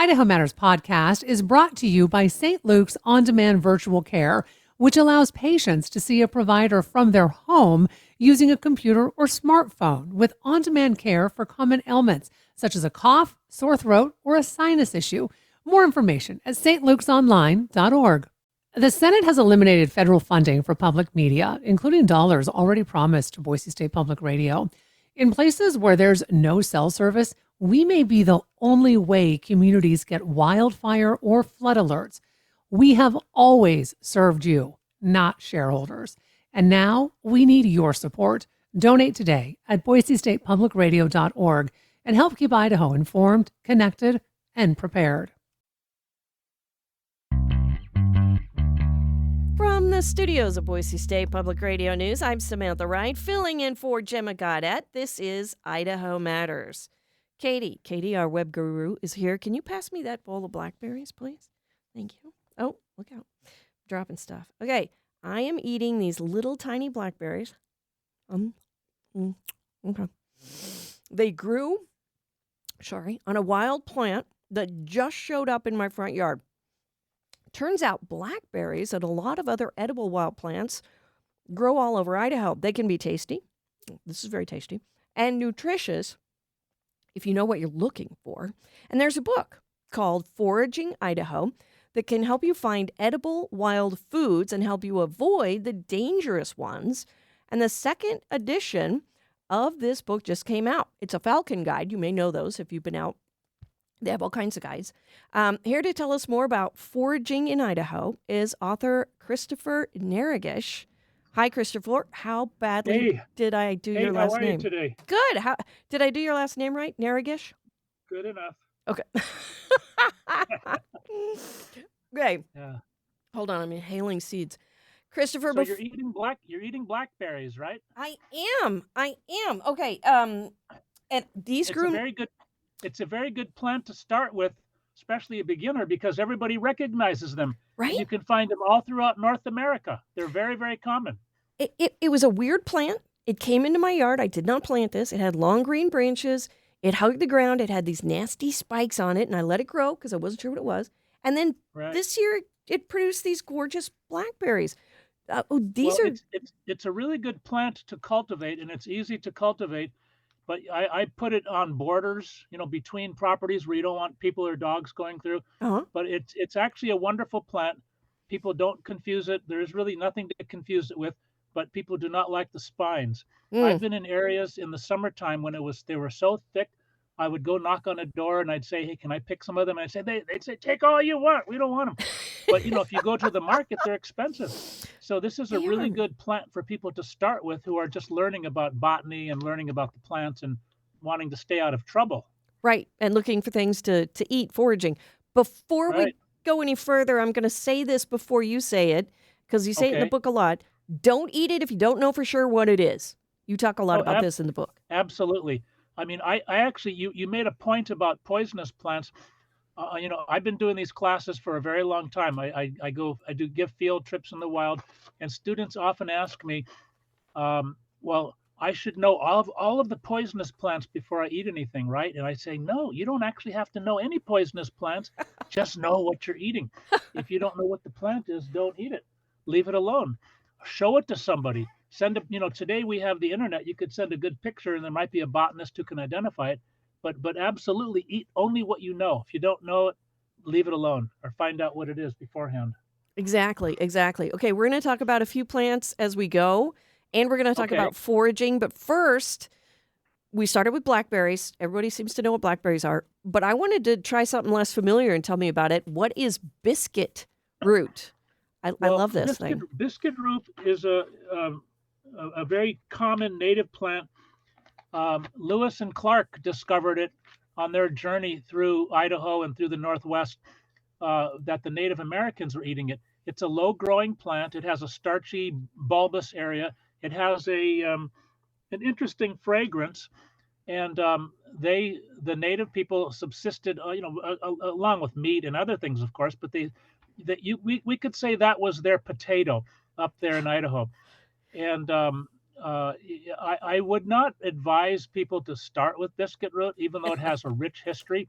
Idaho Matters podcast is brought to you by St. Luke's On-Demand Virtual Care, which allows patients to see a provider from their home using a computer or smartphone with on-demand care for common ailments, such as a cough, sore throat, or a sinus issue. More information at stlukesonline.org. The Senate has eliminated federal funding for public media, including dollars already promised to Boise State Public Radio. In places where there's no cell service, we may be the only way communities get wildfire or flood alerts. We have always served you, not shareholders. And now we need your support. Donate today at boisestatepublicradio.org and help keep Idaho informed, connected, and prepared. From the studios of Boise State Public Radio News, I'm Samantha Wright, filling in for Gemma Gaudette. This is Idaho Matters. Katie, our web guru, is here. Can you pass me that bowl of blackberries, please? Thank you. Oh, look out. Dropping stuff. Okay, I am eating these little tiny blackberries. Okay. They grew, on a wild plant that just showed up in my front yard. Turns out blackberries and a lot of other edible wild plants grow all over Idaho. They can be tasty. This is very tasty. And nutritious if you know what you're looking for. And there's a book called Foraging Idaho that can help you find edible wild foods and help you avoid the dangerous ones. And the second edition of this book just came out. It's a Falcon guide. You may know those if you've been out. They have all kinds of guides. Here to tell us more about foraging in Idaho is author Christopher Naragish. Hi, Christopher. How badly did I do your last name? How are you today? Good. How did I do your last name right? Naragish? Good enough. Okay. Okay. Yeah. Hold on. I'm inhaling seeds. Christopher, so you're eating blackberries, right? I am. Okay. And these grew. It's a very good plant to start with, especially a beginner, because everybody recognizes them. Right. And you can find them all throughout North America. They're very, very common. It was a weird plant. It came into my yard. I did not plant this. It had long green branches. It hugged the ground. It had these nasty spikes on it, and I let it grow because I wasn't sure what it was. And then This year, it produced these gorgeous blackberries. It's a really good plant to cultivate, and it's easy to cultivate. But I put it on borders, between properties where you don't want people or dogs going through. Uh-huh. But it's actually a wonderful plant. People don't confuse it. There's really nothing to confuse it with, but people do not like the spines. I've been in areas in the summertime when they were so thick. I would go knock on a door and I'd say, "Hey, can I pick some of them?" And they'd say, "Take all you want. We don't want them." But if you go to the market, they're expensive. So this is a really good plant for people to start with who are just learning about botany and learning about the plants and wanting to stay out of trouble. Right, and looking for things to eat, foraging. Before we go any further, I'm going to say this before you say it, because you say it in the book a lot. Don't eat it if you don't know for sure what it is. You talk a lot about this in the book. Absolutely. I mean, I actually, you made a point about poisonous plants. I've been doing these classes for a very long time. I give field trips in the wild, and students often ask me, well, I should know all of the poisonous plants before I eat anything, right? And I say, no, you don't actually have to know any poisonous plants. Just know what you're eating. If you don't know what the plant is, don't eat it. Leave it alone. Show it to somebody. Today we have the internet. You could send a good picture and there might be a botanist who can identify it, but absolutely eat only what you know. If you don't know it, leave it alone or find out what it is beforehand. Exactly. Okay, we're going to talk about a few plants as we go, and we're going to talk about foraging. But first, we started with blackberries. Everybody seems to know what blackberries are, but I wanted to try something less familiar and tell me about it. What is biscuit root? I love this thing. Biscuit root is a very common native plant. Lewis and Clark discovered it on their journey through Idaho and through the Northwest, that the Native Americans were eating it. It's a low-growing plant. It has a starchy, bulbous area. It has an interesting fragrance, and the native people subsisted, along with meat and other things, of course. But we could say that was their potato up there in Idaho. And I would not advise people to start with biscuit root, even though it has a rich history.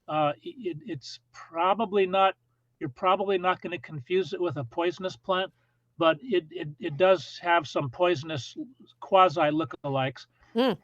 It's probably not. You're probably not going to confuse it with a poisonous plant, but it does have some poisonous quasi lookalikes. Mm.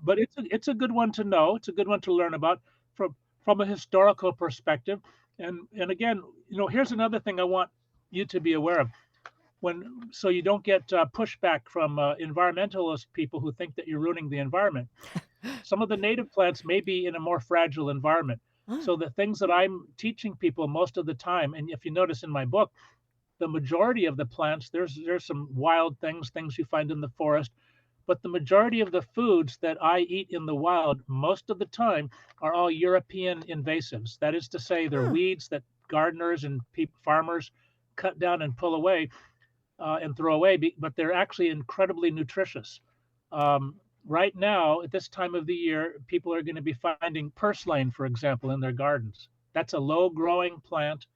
But it's a good one to know. It's a good one to learn about from a historical perspective. And again, here's another thing I want you to be aware of so you don't get pushback from environmentalist people who think that you're ruining the environment. Some of the native plants may be in a more fragile environment. Oh. So the things that I'm teaching people most of the time, and if you notice in my book, the majority of the plants, there's some wild things you find in the forest, but the majority of the foods that I eat in the wild most of the time are all European invasives. That is to say, they're Huh. weeds that gardeners and farmers cut down and pull away and throw away, but they're actually incredibly nutritious. Um, right now, at this time of the year, people are going to be finding purslane, for example, in their gardens. That's a low growing plant.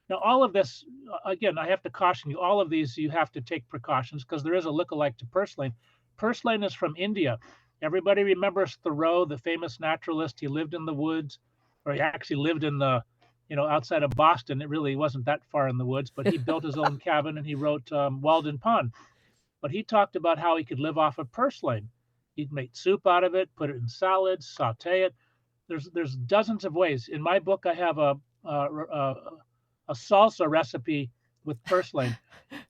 Now, all of this, again, I have to caution you, all of these you have to take precautions because there is a lookalike to purslane. Purslane is from India. Everybody remembers Thoreau, the famous naturalist. He lived in the woods, or he actually lived in outside of Boston. It really wasn't that far in the woods, but he built his own cabin and he wrote Walden Pond. But he talked about how he could live off of purslane. He'd make soup out of it, put it in salads, saute it. There's dozens of ways. In my book, I have a salsa recipe with purslane,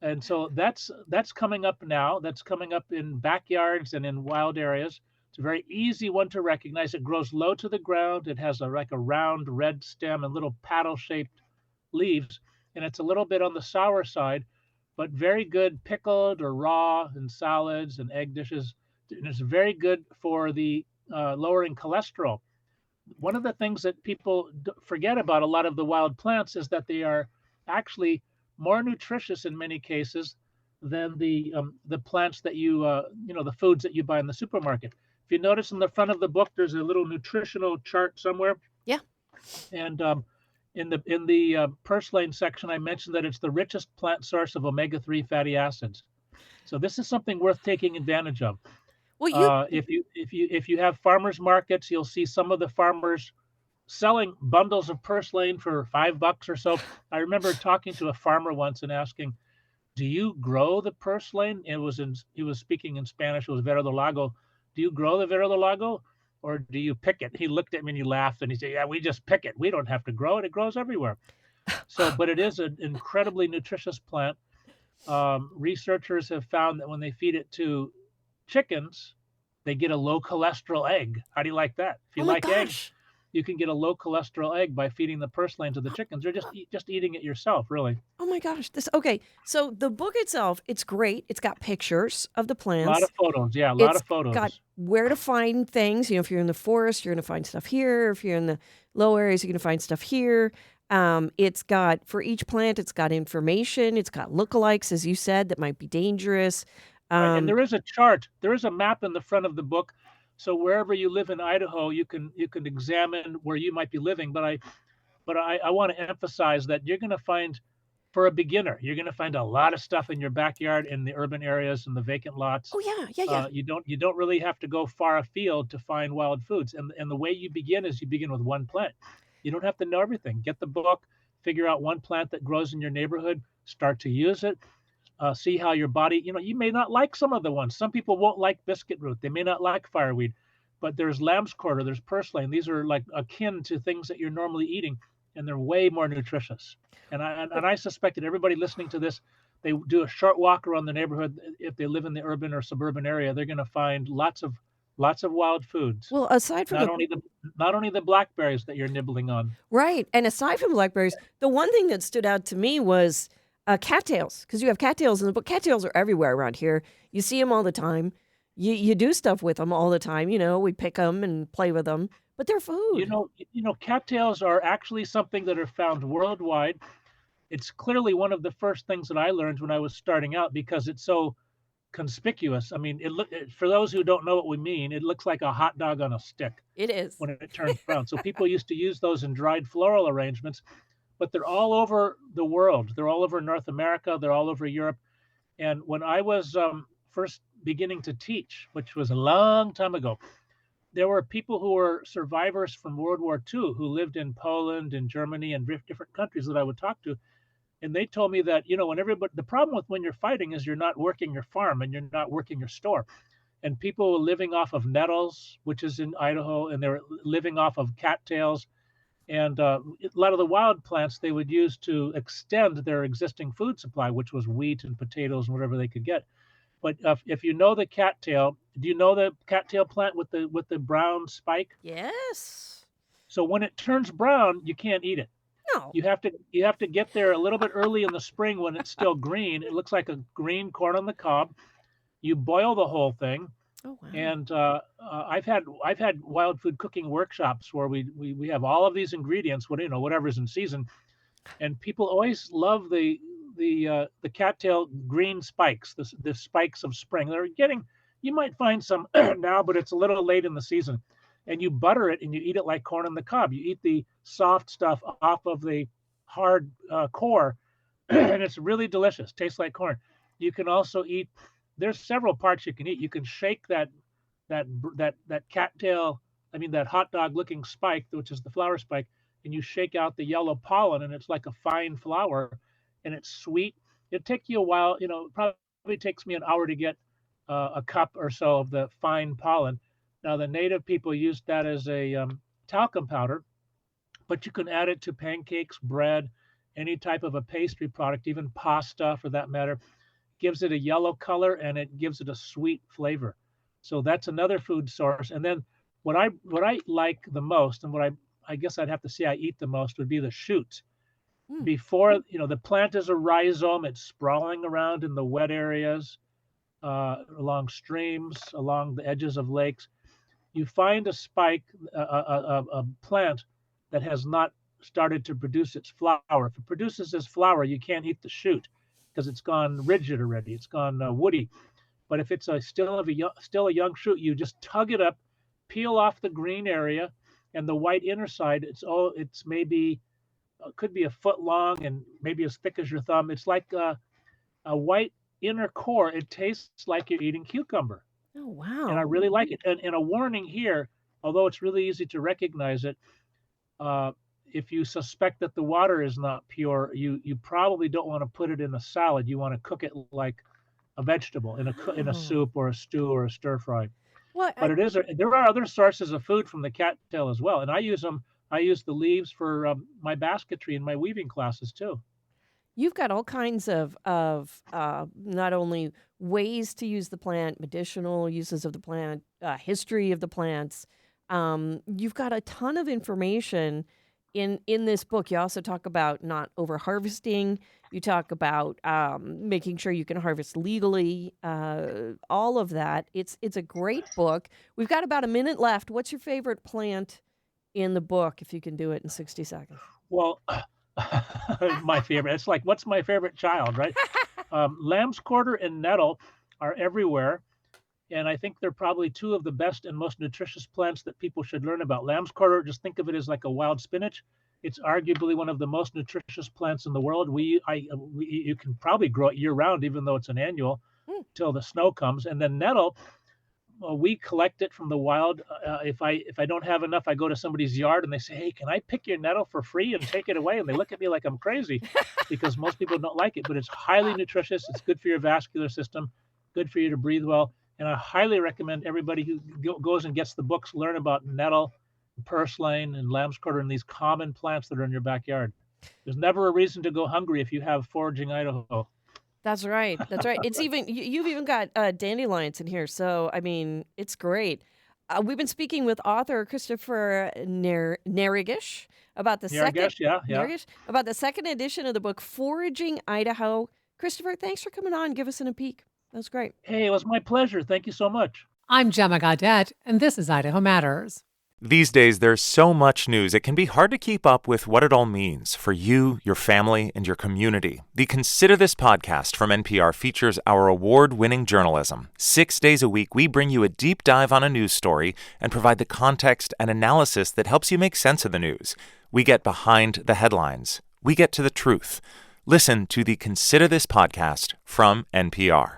and so that's coming up now. That's coming up in backyards and in wild areas. It's a very easy one to recognize. It grows low to the ground. It has like a round red stem and little paddle-shaped leaves, and it's a little bit on the sour side, but very good pickled or raw in salads and egg dishes. And it's very good for the lowering cholesterol. One of the things that people forget about a lot of the wild plants is that they are actually more nutritious in many cases than the plants that the foods that you buy in the supermarket. If you notice in the front of the book, there's a little nutritional chart somewhere, Yeah. and in the purslane section, I mentioned that it's the richest plant source of omega-3 fatty acids. So this is something worth taking advantage of. Well, you If you have farmers markets, you'll see some of the farmers selling bundles of purslane for $5 or so. I remember talking to a farmer once and asking, "Do you grow the purslane?" He was speaking in Spanish. It was verdolago. "Do you grow the verdolago, or do you pick it?" He looked at me and he laughed and he said, "Yeah, we just pick it. We don't have to grow it. It grows everywhere." So, but it is an incredibly nutritious plant. Researchers have found that when they feed it to chickens, they get a low cholesterol egg. How do you like that? If you oh my like eggs, gosh. you can get a low cholesterol egg by feeding the purslane to the chickens. They're just eating it yourself, really. Oh my gosh. This okay. So the book itself, it's great. It's got pictures of the A lot plants. of photos, yeah, a lot It's of got photos. where to find things. If you're in the forest, you're going to find stuff here. If you're in the low areas, you're going to find stuff here. It's got, for each plant, it's got information. It's got lookalikes, as you said, that might be dangerous. Right, and Um, there is a chart. There is a map in the front of the book. So wherever you live in Idaho, you can examine where you might be living. But I want to emphasize that you're going to find, for a beginner, you're going to find a lot of stuff in your backyard in the urban areas and the vacant lots. oh, yeah, yeah, yeah. You don't really have to go far afield to find wild foods. And the way you begin is you begin with one plant. You don't have to know everything. Get the book, figure out one plant that grows in your neighborhood, start to use it. See how your body, you may not like some of the ones. Some people won't like biscuit root. They may not like fireweed, but there's lamb's quarter, there's purslane. These are like akin to things that you're normally eating, and they're way more nutritious. And I suspect that everybody listening to this, they do a short walk around the neighborhood. If they live in the urban or suburban area, they're going to find lots of wild foods. Well, aside from Not the only the not only the blackberries that you're nibbling on. right, and aside from blackberries, the one thing that stood out to me was cattails, because you have cattails in the book. Cattails are everywhere around here. You see them all the time. You do stuff with them all the time. We pick them and play with them, but they're You food. know, cattails are actually something that are found worldwide. It's clearly one of the first things that I learned when I was starting out because it's so conspicuous. I mean, for those who don't know what we mean, it looks like a hot dog on a stick It is. when it turns brown. So people used to use those in dried floral arrangements, but they're all over the world. They're all over North America. They're all over Europe. And when I was first beginning to teach, which was a long time ago, there were people who were survivors from World War II who lived in Poland and Germany and different countries that I would talk to. And they told me that, when everybody, the problem with when you're fighting is you're not working your farm and you're not working your store. And people were living off of nettles, which is in Idaho, and they were living off of cattails. And a lot of the wild plants they would use to extend their existing food supply, which was wheat and potatoes and whatever they could get. But if you know the cattail, do you know the cattail plant with the brown spike? Yes. So when it turns brown, you can't eat it. No. You have to get there a little bit early in the spring when it's still green. It looks like a green corn on the cob. You boil the whole thing. Oh, wow. And I've had wild food cooking workshops where we have all of these ingredients, whatever's in season, and people always love the cattail green spikes, the spikes of spring. You might find some now, but it's a little late in the season. And you butter it and you eat it like corn on the cob. You eat the soft stuff off of the hard core, and it's really delicious. Tastes like corn. You can also eat. There's several parts you can eat. You can shake that cattail. I mean that hot dog looking spike, which is the flower spike, and you shake out the yellow pollen, and it's like a fine flour, and it's sweet. It takes you a while. It probably takes me an hour to get a cup or so of the fine pollen. Now, the native people used that as a talcum powder, but you can add it to pancakes, bread, any type of a pastry product, even pasta for that matter. Gives it a yellow color and it gives it a sweet flavor. So that's another food source. And then what I like the most, and what I guess I'd have to say I eat the most, would be the shoots. Before, the plant is a rhizome. It's sprawling around in the wet areas, along streams, along the edges of lakes. You find a spike, a plant that has not started to produce its flower. If it produces its flower, you can't eat the shoot because it's gone rigid already. It's gone woody. But if it's still a young shoot, you just tug it up, peel off the green area, and the white inner side. It's maybe could be a foot long and maybe as thick as your thumb. It's like a white inner core. It tastes like you're eating cucumber. Oh, wow. And I really like it. And a warning here, although it's really easy to recognize it, if you suspect that the water is not pure, you probably don't want to put it in a salad. You want to cook it like a vegetable in a soup or a stew or a stir fry. Well, But there are other sources of food from the cattail as well, and I use them. I use the leaves for my basketry and my weaving classes too. you've got all kinds of not only ways to use the plant, medicinal uses of the plant, history of the plants. You've got a ton of information in this book. You also talk about not over harvesting. You talk about making sure you can harvest legally. All of that. It's a great book. We've got about a minute left. What's your favorite plant in the book, if you can do it in 60 seconds? Well, my favorite. It's like, what's my favorite child, right? Lamb's quarter and nettle are everywhere. And I think they're probably two of the best and most nutritious plants that people should learn about. Lamb's quarter, just think of it as like a wild spinach. It's arguably one of the most nutritious plants in the world. You can probably grow it year round, even though it's an annual, till the snow comes. And then nettle, we collect it from the wild. If I don't have enough, I go to somebody's yard and they say, "Hey, can I pick your nettle for free and take it away?" And they look at me like I'm crazy because most people don't like it. But it's highly nutritious. It's good for your vascular system, good for you to breathe well. And I highly recommend everybody who goes and gets the books learn about nettle, purslane, and lamb's quarter, and these common plants that are in your backyard. There's never a reason to go hungry if you have Foraging Idaho. That's right. That's right. It's even you've even got dandelions in here. So I mean, it's great. We've been speaking with author Christopher Narragish about the Narragish, about the second edition of the book Foraging Idaho. Christopher, thanks for coming on. Give us a peek. That was great. Hey, it was my pleasure. Thank you so much. I'm Gemma Gaudette, and this is Idaho Matters. These days, there's so much news, it can be hard to keep up with what it all means for you, your family, and your community. The Consider This podcast from NPR features our award-winning journalism. 6 days a week, we bring you a deep dive on a news story and provide the context and analysis that helps you make sense of the news. We get behind the headlines. We get to the truth. Listen to the Consider This podcast from NPR.